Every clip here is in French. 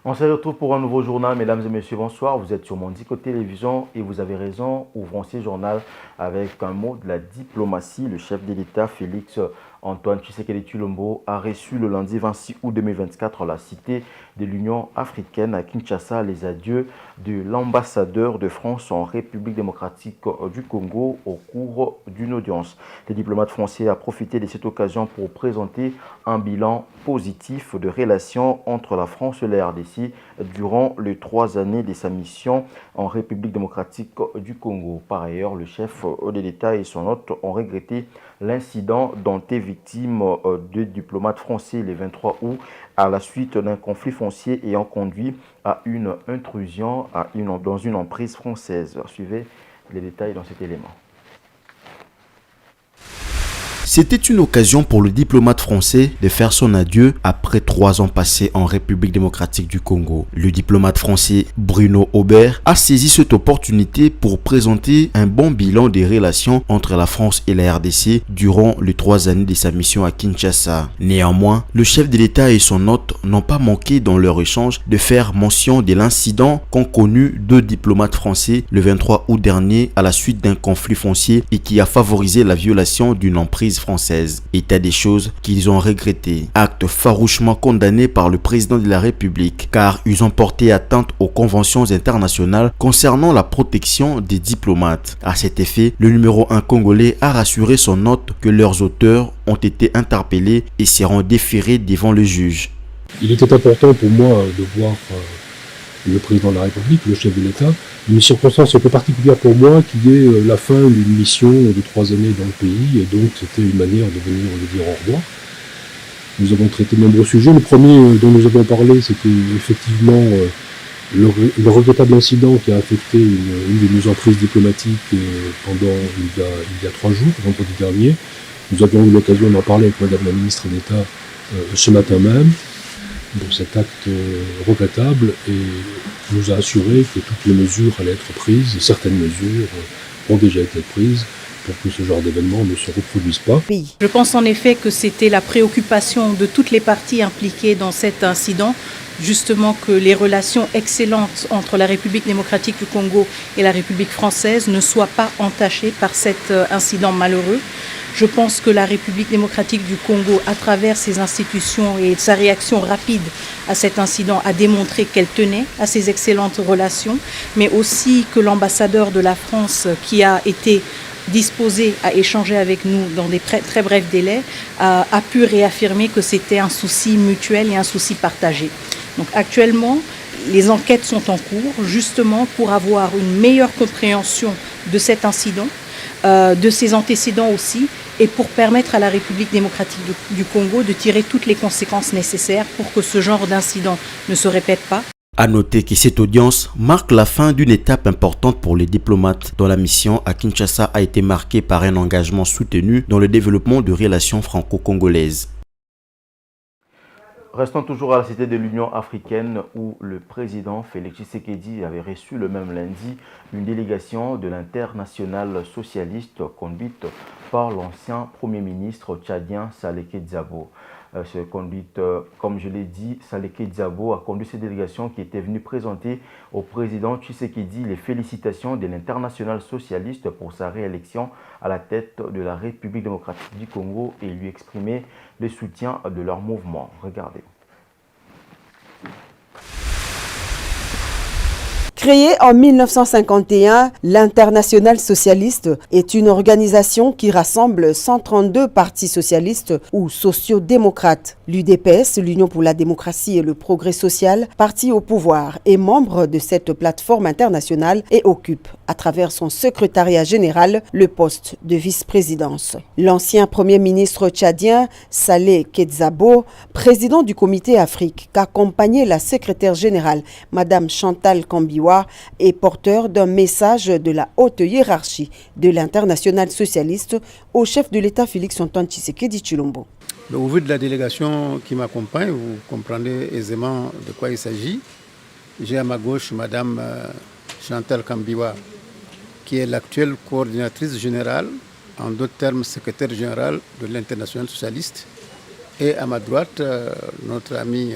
On se retrouve pour un nouveau journal, mesdames et messieurs, bonsoir. Vous êtes sur Mondico Télévision et vous avez raison. Ouvrons ce journal avec un mot de la diplomatie. Le chef de l'État, Félix Antoine Tshisekedi Tshilombo, a reçu le lundi 26 août 2024 à la cité de l'Union africaine à Kinshasa les adieux de l'ambassadeur de France en République démocratique du Congo au cours d'une audience. Le diplomate français a profité de cette occasion pour présenter un bilan positif de relations entre la France et la RDC durant les 3 années de sa mission en République démocratique du Congo. Par ailleurs, le chef de l'État et son hôte ont regretté l'incident dont est victime deux diplomates français le 23 août à la suite d'un conflit foncier ayant conduit à une intrusion dans une emprise française. Suivez les détails dans cet élément. C'était une occasion pour le diplomate français de faire son adieu après 3 ans passés en République démocratique du Congo. Le diplomate français Bruno Aubert a saisi cette opportunité pour présenter un bon bilan des relations entre la France et la RDC durant les 3 années de sa mission à Kinshasa. Néanmoins, le chef de l'État et son hôte n'ont pas manqué dans leur échange de faire mention de l'incident qu'ont connu 2 diplomates français le 23 août dernier à la suite d'un conflit foncier et qui a favorisé la violation d'une emprise française. État des choses qu'ils ont regretté. Acte farouchement condamné par le président de la République car ils ont porté atteinte aux conventions internationales concernant la protection des diplomates. À cet effet, le numéro 1 congolais a rassuré son hôte que leurs auteurs ont été interpellés et seront déférés devant le juge. Il était important pour moi de voir le président de la République, le chef de l'État, une circonstance un peu particulière pour moi qui est la fin d'une mission de 3 années dans le pays, et donc c'était une manière de venir lui dire au revoir. Nous avons traité de nombreux sujets. Le premier dont nous avons parlé, c'était effectivement le regrettable incident qui a affecté une de nos emprises diplomatiques pendant il y a 3 jours, vendredi dernier. Nous avions eu l'occasion d'en parler avec Madame la ministre d'État ce matin même. Donc cet acte regrettable et nous a assuré que toutes les mesures allaient être prises, et certaines mesures ont déjà été prises pour que ce genre d'événement ne se reproduise pas. Je pense en effet que c'était la préoccupation de toutes les parties impliquées dans cet incident, justement que les relations excellentes entre la République démocratique du Congo et la République française ne soient pas entachées par cet incident malheureux. Je pense que la République démocratique du Congo, à travers ses institutions et sa réaction rapide à cet incident, a démontré qu'elle tenait à ces excellentes relations, mais aussi que l'ambassadeur de la France, qui a été disposé à échanger avec nous dans des très brefs délais, a pu réaffirmer que c'était un souci mutuel et un souci partagé. Donc actuellement, les enquêtes sont en cours, justement pour avoir une meilleure compréhension de cet incident, de ses antécédents aussi, et pour permettre à la République démocratique du Congo de tirer toutes les conséquences nécessaires pour que ce genre d'incident ne se répète pas. À noter que cette audience marque la fin d'une étape importante pour les diplomates dont la mission à Kinshasa a été marquée par un engagement soutenu dans le développement de relations franco-congolaises. Restons toujours à la cité de l'Union africaine où le président Félix Tshisekedi avait reçu le même lundi une délégation de l'internationale socialiste conduite par l'ancien Premier ministre tchadien Saleke Diabo. Comme je l'ai dit, Saleke Diabo a conduit cette délégation qui était venue présenter au président Tshisekedi les félicitations de l'internationale socialiste pour sa réélection à la tête de la République démocratique du Congo et lui exprimer le soutien de leur mouvement. Regardez. Créée en 1951, l'Internationale socialiste est une organisation qui rassemble 132 partis socialistes ou sociodémocrates. L'UDPS, l'Union pour la démocratie et le progrès social, parti au pouvoir, est membre de cette plateforme internationale et occupe, à travers son secrétariat général, le poste de vice-présidence. L'ancien premier ministre tchadien, Saleh Kedzabo, président du comité Afrique, qu'accompagnait la secrétaire générale, Madame Chantal Kambiwa, est porteur d'un message de la haute hiérarchie de l'Internationale socialiste au chef de l'État Félix Antoine Tshisekedi Tshilombo. Au vu de la délégation qui m'accompagne, vous comprendrez aisément de quoi il s'agit. J'ai à ma gauche Madame Chantal Kambiwa, qui est l'actuelle coordinatrice générale, en d'autres termes secrétaire générale de l'Internationale socialiste. Et à ma droite, notre ami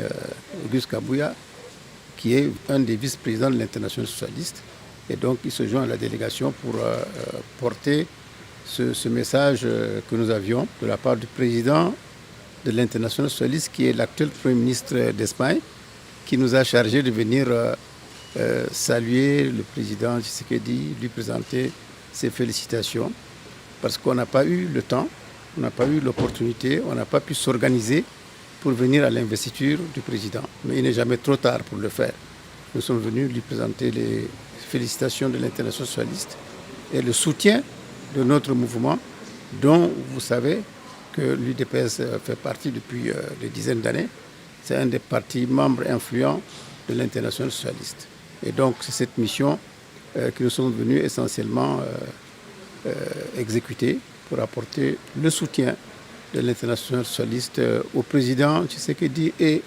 Auguste Kabouya, qui est un des vice-présidents de l'Internationale socialiste. Et donc, il se joint à la délégation pour porter ce message que nous avions de la part du président de l'Internationale socialiste, qui est l'actuel Premier ministre d'Espagne, qui nous a chargé de venir saluer le président Tshisekedi, lui présenter ses félicitations, parce qu'on n'a pas eu le temps, on n'a pas eu l'opportunité, on n'a pas pu s'organiser pour venir à l'investiture du président. Mais il n'est jamais trop tard pour le faire. Nous sommes venus lui présenter les félicitations de l'Internationale socialiste et le soutien de notre mouvement, dont vous savez que l'UDPS fait partie depuis des dizaines d'années. C'est un des partis membres influents de l'Internationale socialiste. Et donc c'est cette mission que nous sommes venus essentiellement exécuter pour apporter le soutien de l'Internationale socialiste au président Tshisekedi et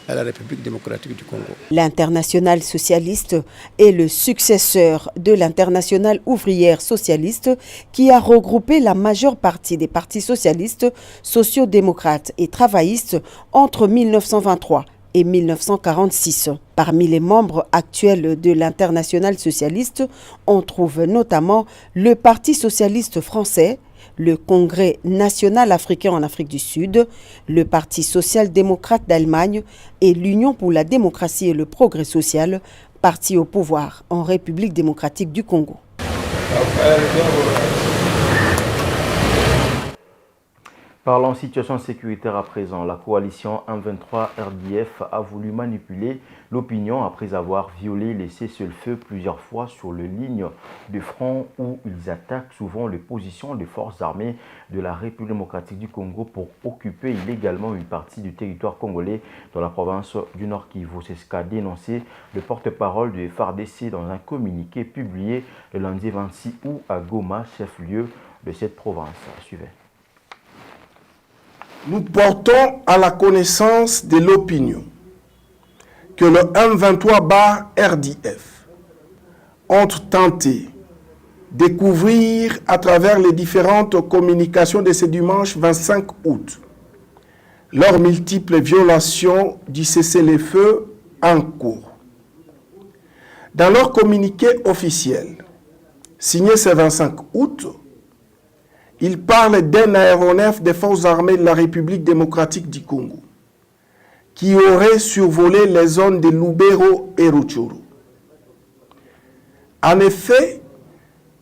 à la République démocratique du Congo. L'Internationale socialiste est le successeur de l'Internationale ouvrière socialiste qui a regroupé la majeure partie des partis socialistes, sociaux-démocrates et travaillistes entre 1923 et 1946. Parmi les membres actuels de l'Internationale socialiste, on trouve notamment le Parti socialiste français, le Congrès national africain en Afrique du Sud, le Parti social-démocrate d'Allemagne et l'Union pour la démocratie et le progrès social, parti au pouvoir en République démocratique du Congo. Parlons situation sécuritaire à présent. La coalition M23 RDF a voulu manipuler l'opinion après avoir violé les cessez-le-feu plusieurs fois sur les lignes de front où ils attaquent souvent les positions des forces armées de la République démocratique du Congo pour occuper illégalement une partie du territoire congolais dans la province du Nord Kivu. C'est ce qu'a dénoncé le porte-parole du FARDC dans un communiqué publié le lundi 26 août à Goma, chef-lieu de cette province. Suivez. Nous portons à la connaissance de l'opinion que le M23-RDF ont tenté de couvrir à travers les différentes communications de ce dimanche 25 août leurs multiples violations du cessez-le-feu en cours. Dans leur communiqué officiel, signé ce 25 août, il parle d'un aéronef des forces armées de la République démocratique du Congo qui aurait survolé les zones de Lubero et Rutshuru. En effet,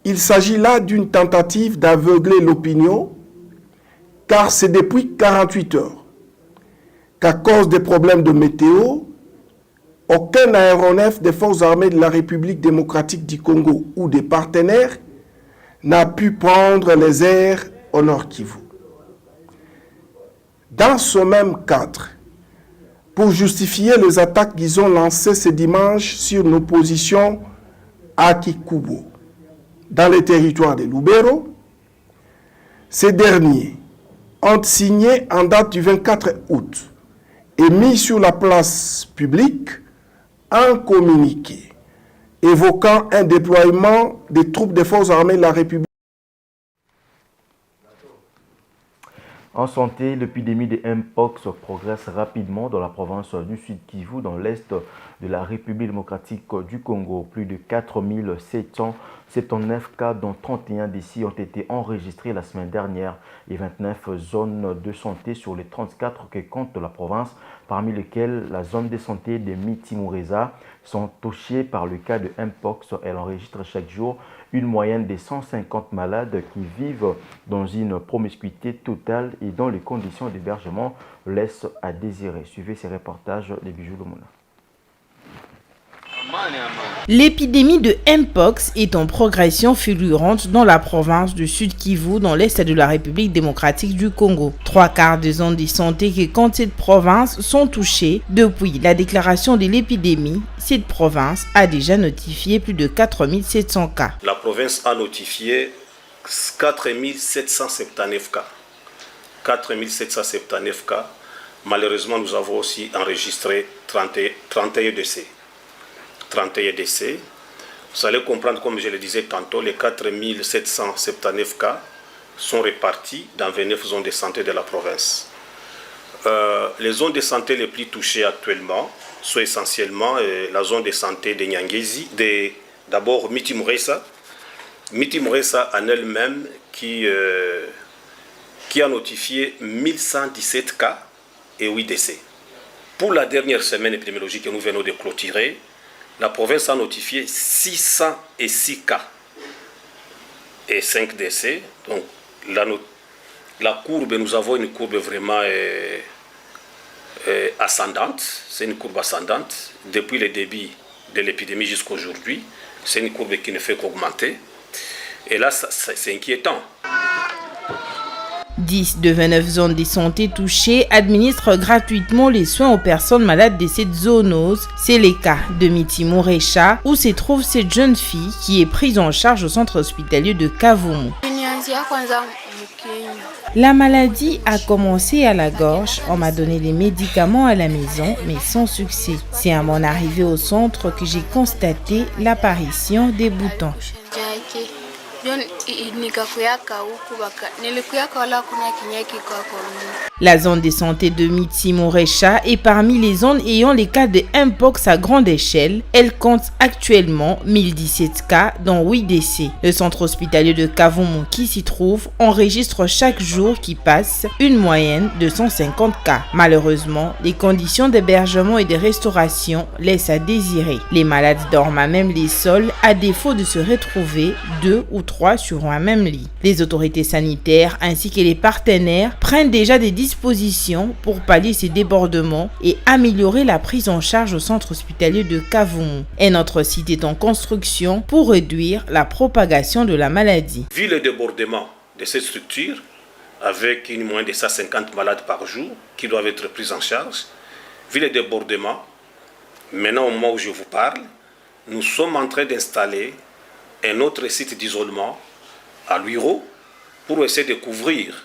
il s'agit là d'une tentative d'aveugler l'opinion, car c'est depuis 48 heures qu'à cause des problèmes de météo, aucun aéronef des forces armées de la République démocratique du Congo ou des partenaires n'a pu prendre les airs au Nord Kivu. Dans ce même cadre, pour justifier les attaques qu'ils ont lancées ce dimanche sur nos positions à Kikubo, dans les territoires de Lubero, ces derniers ont signé en date du 24 août et mis sur la place publique un communiqué évoquant un déploiement des troupes des forces armées de la République. En santé, l'épidémie de Mpox progresse rapidement dans la province du Sud Kivu, dans l'est de la République démocratique du Congo. Plus de 4779 cas, dont 31 décès, ont été enregistrés la semaine dernière et 29 zones de santé sur les 34 que compte la province, parmi lesquelles la zone de santé de Miti-Moureza sont touchées par le cas de Mpox. Elle enregistre chaque jour une moyenne de 150 malades qui vivent dans une promiscuité totale et dont les conditions d'hébergement laissent à désirer. Suivez ces reportages de Bijou Lomona. L'épidémie de Mpox est en progression fulgurante dans la province du Sud Kivu, dans l'est de la République démocratique du Congo. 3/4 des zones de santé qui comptent cette province sont touchées. Depuis la déclaration de l'épidémie, cette province a déjà notifié plus de 4700 cas. La province a notifié 4779 cas. 4779 cas. Malheureusement, nous avons aussi enregistré 31 décès. 31 décès. Vous allez comprendre, comme je le disais tantôt, les 4779 cas sont répartis dans 29 zones de santé de la province. Les zones de santé les plus touchées actuellement sont essentiellement la zone de santé de Nyangezi, d'abord Miti Muresa. Miti Muresa en elle-même qui a notifié 1117 cas et 8 décès. Pour la dernière semaine épidémiologique que nous venons de clôturer, la province a notifié 606 cas et 5 décès. Donc la courbe, nous avons une courbe vraiment ascendante. C'est une courbe ascendante depuis le début de l'épidémie jusqu'à aujourd'hui. C'est une courbe qui ne fait qu'augmenter. Et là, c'est inquiétant. 10 de 29 zones de santé touchées administrent gratuitement les soins aux personnes malades de cette zoonose. C'est le cas de Miti Muresa, où se trouve cette jeune fille qui est prise en charge au centre hospitalier de Kavumu. La maladie a commencé à la gorge. On m'a donné les médicaments à la maison, mais sans succès. C'est à mon arrivée au centre que j'ai constaté l'apparition des boutons. La zone de santé de Miti Muresa est parmi les zones ayant les cas de Mpox à grande échelle. Elle compte actuellement 1017 cas, dont 8 décès. Le centre hospitalier de Kavumu qui s'y trouve enregistre chaque jour qui passe une moyenne de 150 cas. Malheureusement, les conditions d'hébergement et de restauration laissent à désirer. Les malades dorment à même les sols à défaut de se retrouver 2 ou 3 sur un même lit. Les autorités sanitaires ainsi que les partenaires prennent déjà des dispositions pour pallier ces débordements et améliorer la prise en charge au centre hospitalier de Kavumu. Un autre site est en construction pour réduire la propagation de la maladie. Vu le débordement de cette structure, avec une moyenne de 150 malades par jour qui doivent être pris en charge, vu le débordement, maintenant au moment où je vous parle, nous sommes en train d'installer un autre site d'isolement à Luiro pour essayer de couvrir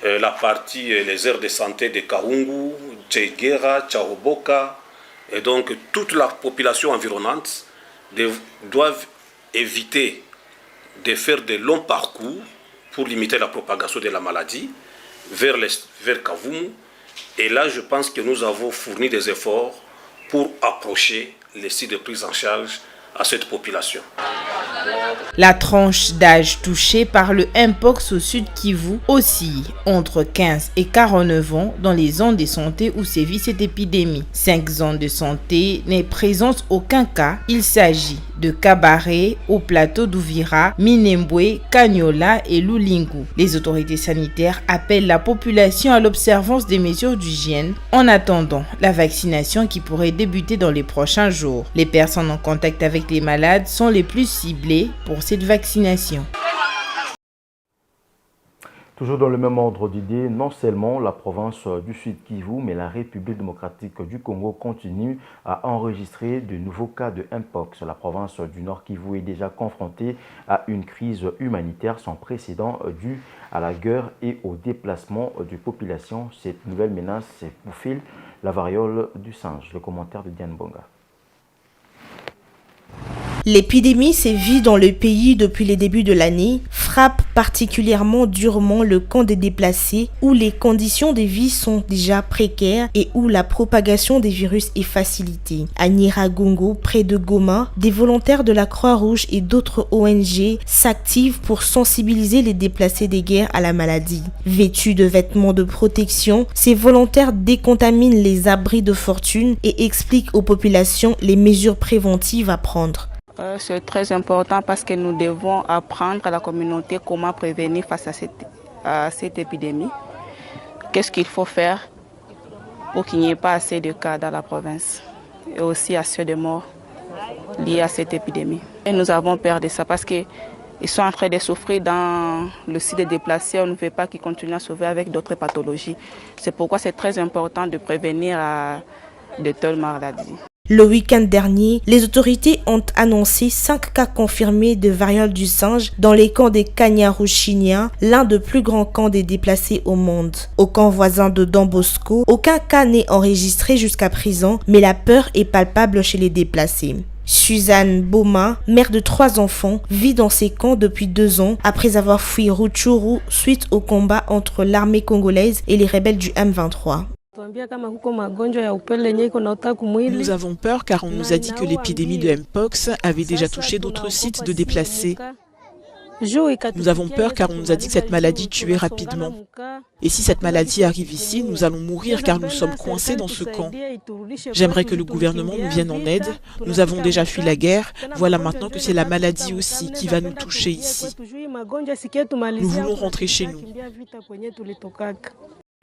la partie, les aires de santé de Kaungu, Tchegera, Tchaoboka, et donc toute la population environnante doivent éviter de faire de longs parcours pour limiter la propagation de la maladie vers Kavumu. Et là, je pense que nous avons fourni des efforts pour approcher les sites de prise en charge à cette population. La tranche d'âge touchée par le Mpox au Sud Kivu oscille entre 15 et 49 ans dans les zones de santé où sévit cette épidémie. 5 zones de santé ne présentent aucun cas. Il s'agit de Kabare, au plateau d'Uvira, Minembwe, Kanyola et Lulingu. Les autorités sanitaires appellent la population à l'observance des mesures d'hygiène en attendant la vaccination qui pourrait débuter dans les prochains jours. Les personnes en contact avec les malades sont les plus ciblées pour cette vaccination. Toujours dans le même ordre d'idées, non seulement la province du Sud Kivu, mais la République démocratique du Congo continue à enregistrer de nouveaux cas de Mpox. La province du Nord Kivu est déjà confrontée à une crise humanitaire sans précédent due à la guerre et au déplacement de population. Cette nouvelle menace bouffe la variole du singe. Le commentaire de Diane Bonga. L'épidémie sévit dans le pays depuis les débuts de l'année, frappe particulièrement durement le camp des déplacés où les conditions de vie sont déjà précaires et où la propagation des virus est facilitée. À Nyiragongo, près de Goma, des volontaires de la Croix-Rouge et d'autres ONG s'activent pour sensibiliser les déplacés des guerres à la maladie. Vêtus de vêtements de protection, ces volontaires décontaminent les abris de fortune et expliquent aux populations les mesures préventives à prendre. C'est très important parce que nous devons apprendre à la communauté comment prévenir face à cette épidémie. Qu'est-ce qu'il faut faire pour qu'il n'y ait pas assez de cas dans la province et aussi assez de morts liés à cette épidémie. Et nous avons peur de ça parce qu'ils sont en train de souffrir dans le site des déplacés. On ne veut pas qu'ils continuent à souffrir avec d'autres pathologies. C'est pourquoi c'est très important de prévenir de telles maladies. Le week-end dernier, les autorités ont annoncé 5 cas confirmés de variole du singe dans les camps des Kanyaruchinia, l'un des plus grands camps des déplacés au monde. Au camp voisin de Don Bosco, aucun cas n'est enregistré jusqu'à présent, mais la peur est palpable chez les déplacés. Suzanne Boma, mère de 3 enfants, vit dans ces camps depuis 2 ans après avoir fui Rutshuru suite au combat entre l'armée congolaise et les rebelles du M23. Nous avons peur car on nous a dit que l'épidémie de Mpox avait déjà touché d'autres sites de déplacés. Nous avons peur car on nous a dit que cette maladie tuait rapidement. Et si cette maladie arrive ici, nous allons mourir car nous sommes coincés dans ce camp. J'aimerais que le gouvernement nous vienne en aide. Nous avons déjà fui la guerre. Voilà maintenant que c'est la maladie aussi qui va nous toucher ici. Nous voulons rentrer chez nous.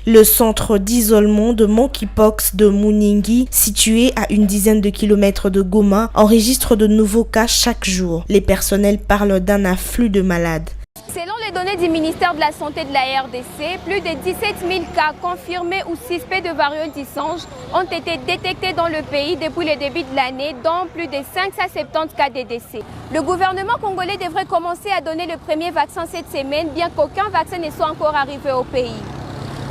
Le centre d'isolement de Monkeypox de Muningi, situé à une dizaine de kilomètres de Goma, enregistre de nouveaux cas chaque jour. Les personnels parlent d'un afflux de malades. Selon les données du ministère de la Santé de la RDC, plus de 17 000 cas confirmés ou suspects de variole du singe ont été détectés dans le pays depuis le début de l'année, dont plus de 570 cas de décès. Le gouvernement congolais devrait commencer à donner le premier vaccin cette semaine, bien qu'aucun vaccin ne soit encore arrivé au pays.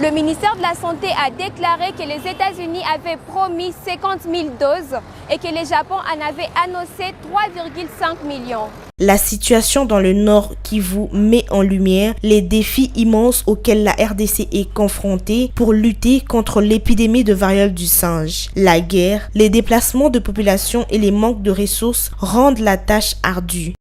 Le ministère de la Santé a déclaré que les États-Unis avaient promis 50 000 doses et que le Japon en avait annoncé 3,5 millions. La situation dans le Nord Kivu met en lumière les défis immenses auxquels la RDC est confrontée pour lutter contre l'épidémie de variole du singe. La guerre, les déplacements de population et les manques de ressources rendent la tâche ardue.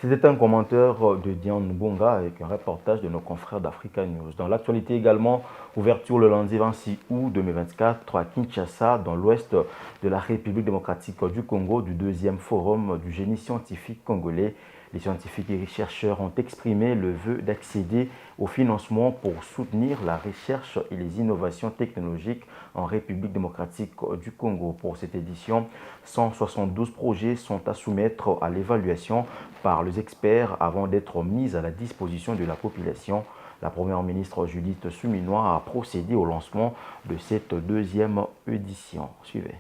C'était un commentaire de Diane Bonga avec un reportage de nos confrères d'Africa News. Dans l'actualité également, ouverture le lundi 26 août 2024 à Kinshasa, dans l'ouest de la République démocratique du Congo, du 2e forum du génie scientifique congolais. Les scientifiques et chercheurs ont exprimé le vœu d'accéder au financement pour soutenir la recherche et les innovations technologiques en République démocratique du Congo. Pour cette édition, 172 projets sont à soumettre à l'évaluation par les experts avant d'être mis à la disposition de la population. La première ministre Judith Suminwa a procédé au lancement de cette 2e édition. Suivez.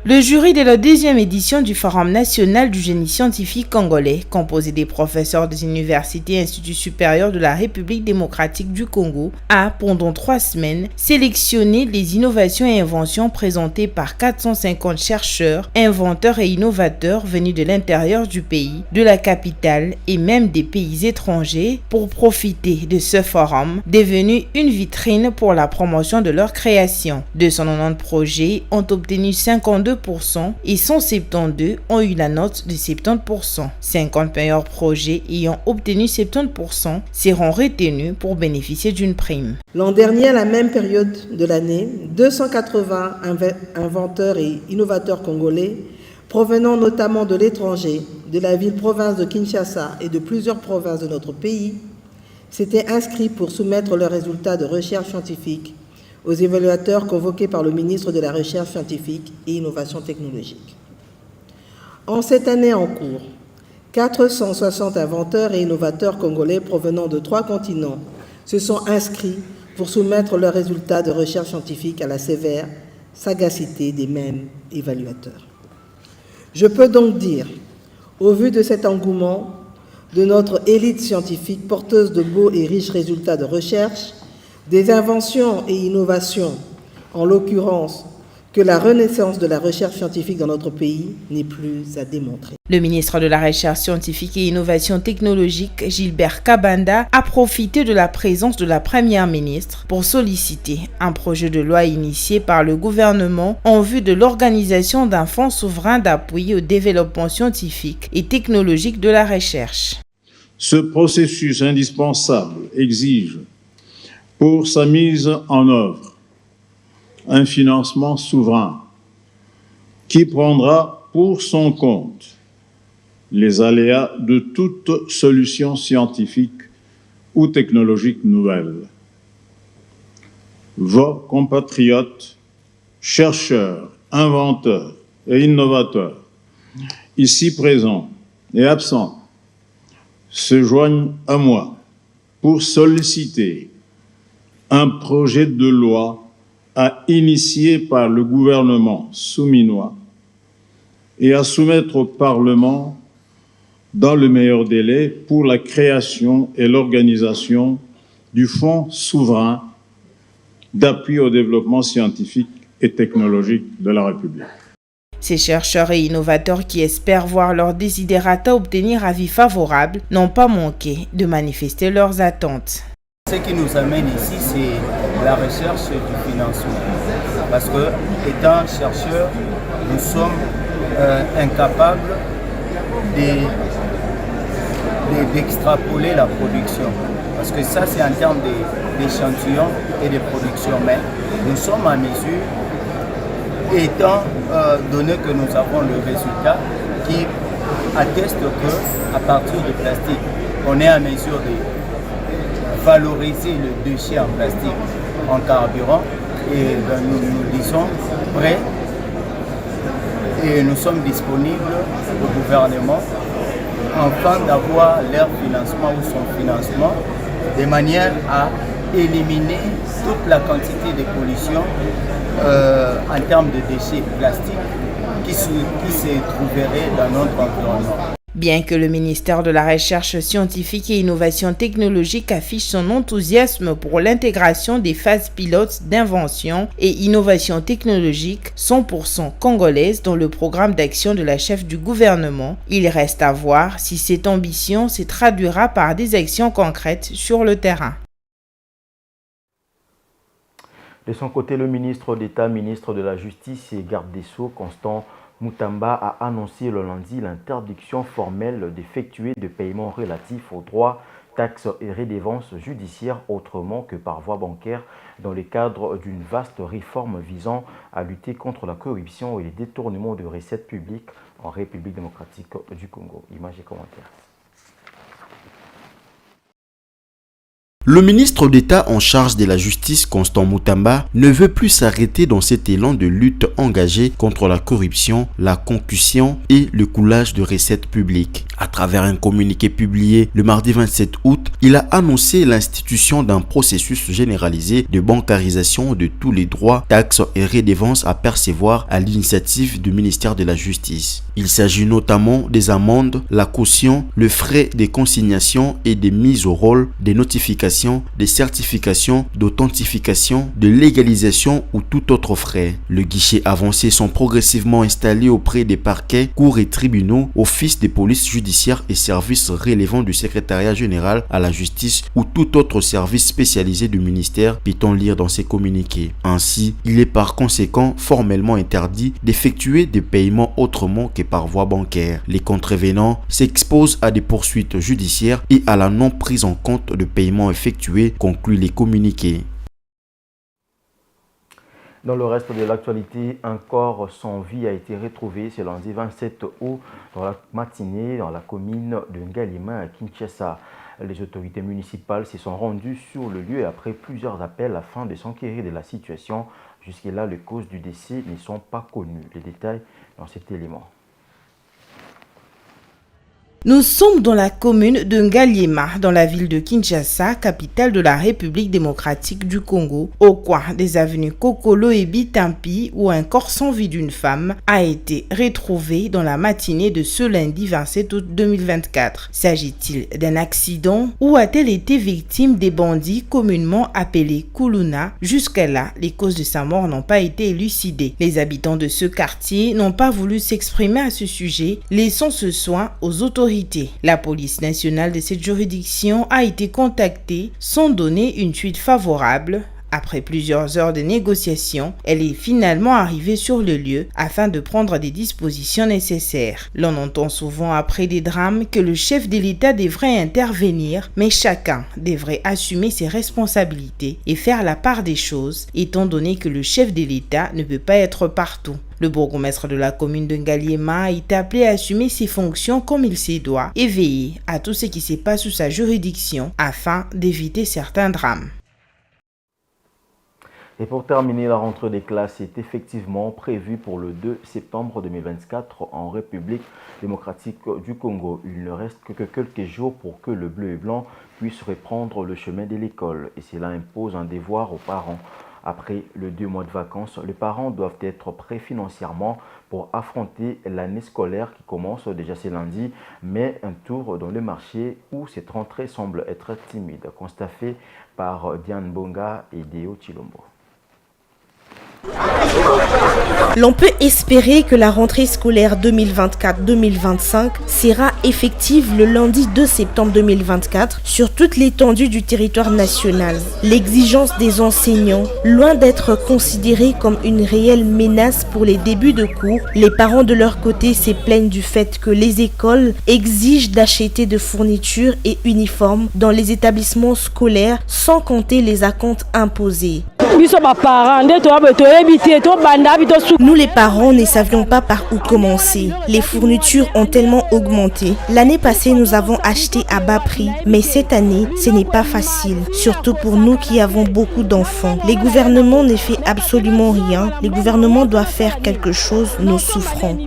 Le jury de la 2e édition du Forum national du génie scientifique congolais, composé des professeurs des universités et instituts supérieurs de la République démocratique du Congo, a, pendant 3 semaines, sélectionné les innovations et inventions présentées par 450 chercheurs, inventeurs et innovateurs venus de l'intérieur du pays, de la capitale et même des pays étrangers pour profiter de ce forum, devenu une vitrine pour la promotion de leur création. 290 projets ont obtenu 52% et 172 ont eu la note de 70%. 50 meilleurs projets ayant obtenu 70% seront retenus pour bénéficier d'une prime. L'an dernier, à la même période de l'année, 280 inventeurs et innovateurs congolais, provenant notamment de l'étranger, de la ville-province de Kinshasa et de plusieurs provinces de notre pays, s'étaient inscrits pour soumettre leurs résultats de recherche scientifique aux évaluateurs convoqués par le ministre de la Recherche scientifique et Innovation technologique. En cette année en cours, 460 inventeurs et innovateurs congolais provenant de 3 continents se sont inscrits pour soumettre leurs résultats de recherche scientifique à la sévère sagacité des mêmes évaluateurs. Je peux donc dire, au vu de cet engouement de notre élite scientifique porteuse de beaux et riches résultats de recherche, des inventions et innovations, en l'occurrence, que la renaissance de la recherche scientifique dans notre pays n'est plus à démontrer. Le ministre de la Recherche scientifique et Innovation technologique, Gilbert Kabanda, a profité de la présence de la Première ministre pour solliciter un projet de loi initié par le gouvernement en vue de l'organisation d'un fonds souverain d'appui au développement scientifique et technologique de la recherche. Ce processus indispensable exige, pour sa mise en œuvre, un financement souverain qui prendra pour son compte les aléas de toute solution scientifique ou technologique nouvelle. Vos compatriotes, chercheurs, inventeurs et innovateurs, ici présents et absents, se joignent à moi pour solliciter un projet de loi à initier par le gouvernement souminois et à soumettre au Parlement dans le meilleur délai pour la création et l'organisation du Fonds souverain d'appui au développement scientifique et technologique de la République. Ces chercheurs et innovateurs qui espèrent voir leur desiderata obtenir avis favorable n'ont pas manqué de manifester leurs attentes. Ce qui nous amène ici, c'est la recherche du financement. Parce que, étant chercheurs, nous sommes incapables d'extrapoler la production. Parce que ça, c'est en termes d'échantillons et de production. Mais nous sommes en mesure, étant donné que nous avons le résultat qui atteste qu'à partir de plastique, on est en mesure de valoriser le déchet en plastique en carburant et nous disons prêts et nous sommes disponibles au gouvernement afin d'avoir leur financement ou son financement de manière à éliminer toute la quantité de pollution en termes de déchets plastiques qui se trouveraient dans notre environnement. Bien que le ministère de la Recherche scientifique et Innovation technologique affiche son enthousiasme pour l'intégration des phases pilotes d'invention et innovation technologique 100% congolaise dans le programme d'action de la chef du gouvernement, il reste à voir si cette ambition se traduira par des actions concrètes sur le terrain. De son côté, le ministre d'État, ministre de la Justice et garde des Sceaux, Constant Mutamba, a annoncé le lundi l'interdiction formelle d'effectuer des paiements relatifs aux droits, taxes et redevances judiciaires autrement que par voie bancaire dans le cadre d'une vaste réforme visant à lutter contre la corruption et les détournements de recettes publiques en République démocratique du Congo. Images et commentaires. Le ministre d'État en charge de la justice, Constant Mutamba, ne veut plus s'arrêter dans cet élan de lutte engagée contre la corruption, la concussion et le coulage de recettes publiques. À travers un communiqué publié le mardi 27 août, il a annoncé l'institution d'un processus généralisé de bancarisation de tous les droits, taxes et redevances à percevoir à l'initiative du ministère de la Justice. Il s'agit notamment des amendes, la caution, le frais de consignation et des mises au rôle, des notifications, des certifications, d'authentification, de légalisation ou tout autre frais. Le guichet avancé sont progressivement installés auprès des parquets, cours et tribunaux, offices de police judiciaire et services relevant du secrétariat général à la justice ou tout autre service spécialisé du ministère, peut-on lire dans ses communiqués. Ainsi, il est par conséquent formellement interdit d'effectuer des paiements autrement que par voie bancaire. Les contrevenants s'exposent à des poursuites judiciaires et à la non prise en compte de paiements effectués, concluent les communiqués. Dans le reste de l'actualité, un corps sans vie a été retrouvé ce lundi 27 août dans la matinée dans la commune de Ngalima à Kinshasa. Les autorités municipales se sont rendues sur le lieu après plusieurs appels afin de s'enquérir de la situation. Jusque-là, les causes du décès ne sont pas connues. Les détails dans cet élément. Nous sommes dans la commune de Ngaliema, dans la ville de Kinshasa, capitale de la République démocratique du Congo, au coin des avenues Kokolo et Bitampi, où un corps sans vie d'une femme a été retrouvé dans la matinée de ce lundi 27 août 2024. S'agit-il d'un accident ou a-t-elle été victime des bandits communément appelés Kuluna? Jusqu'à là, les causes de sa mort n'ont pas été élucidées. Les habitants de ce quartier n'ont pas voulu s'exprimer à ce sujet, laissant ce soin aux autorités. La police nationale de cette juridiction a été contactée sans donner une suite favorable. Après plusieurs heures de négociations, elle est finalement arrivée sur le lieu afin de prendre des dispositions nécessaires. L'on entend souvent après des drames que le chef de l'État devrait intervenir, mais chacun devrait assumer ses responsabilités et faire la part des choses, étant donné que le chef de l'État ne peut pas être partout. Le bourgmestre de la commune de Ngaliema est appelé à assumer ses fonctions comme il se doit et veiller à tout ce qui se passe sous sa juridiction afin d'éviter certains drames. Et pour terminer, la rentrée des classes est effectivement prévue pour le 2 septembre 2024 en République démocratique du Congo. Il ne reste que quelques jours pour que le bleu et blanc puisse reprendre le chemin de l'école. Et cela impose un devoir aux parents. Après les 2 mois de vacances, les parents doivent être prêts financièrement pour affronter l'année scolaire qui commence déjà ce lundi, mais un tour dans le marché où cette rentrée semble être timide. Constat fait par Diane Bonga et Deo Chilombo. L'on peut espérer que la rentrée scolaire 2024-2025 sera effective le lundi 2 septembre 2024 sur toute l'étendue du territoire national. L'exigence des enseignants, loin d'être considérée comme une réelle menace pour les débuts de cours, les parents de leur côté se plaignent du fait que les écoles exigent d'acheter de fournitures et uniformes dans les établissements scolaires sans compter les acomptes imposés. Nous les parents ne savions pas par où commencer. Les fournitures ont tellement augmenté. L'année passée, nous avons acheté à bas prix, mais cette année, ce n'est pas facile, surtout pour nous qui avons beaucoup d'enfants. Les gouvernements ne font absolument rien. Les gouvernements doivent faire quelque chose, nous souffrons.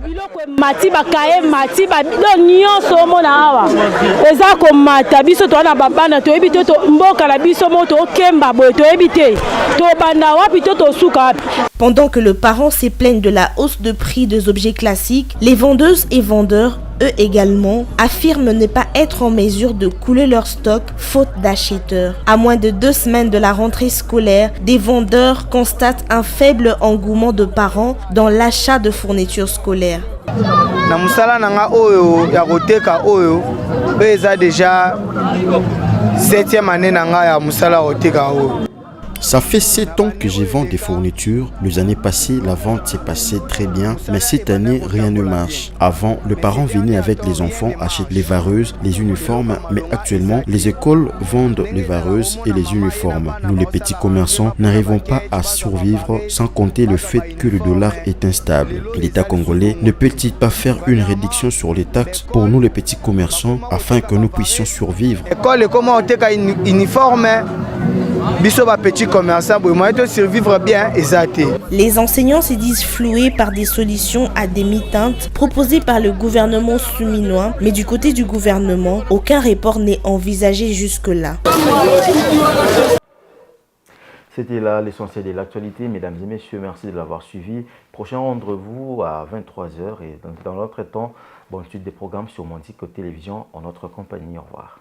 Pendant que le parent se plaigne de la hausse de prix des objets classiques, les vendeuses et vendeurs, eux également, affirment ne pas être en mesure de couler leur stock faute d'acheteurs. À moins de 2 semaines de la rentrée scolaire, des vendeurs constatent un faible engouement de parents dans l'achat de fournitures scolaires. Na musala nanga oyo ya koteka oyo eza déjà 7e année nanga ya musala koteka oyo. Ça fait 7 ans que je vends des fournitures. Les années passées, la vente s'est passée très bien, mais cette année, rien ne marche. Avant, le parent venait avec les enfants acheter les vareuses, les uniformes, mais actuellement, les écoles vendent les vareuses et les uniformes. Nous, les petits commerçants, n'arrivons pas à survivre sans compter le fait que le dollar est instable. L'État congolais ne peut-il pas faire une réduction sur les taxes pour nous, les petits commerçants, afin que nous puissions survivre? L'école, comment on t'a un uniforme? Les enseignants se disent floués par des solutions à demi-teintes proposées par le gouvernement souminois, mais du côté du gouvernement, aucun report n'est envisagé jusque-là. C'était là l'essentiel de l'actualité. Mesdames et messieurs, merci de l'avoir suivi. Prochain rendez-vous à 23h et dans l'autre temps, bonne suite des programmes sur Mondico Télévision en notre compagnie. Au revoir.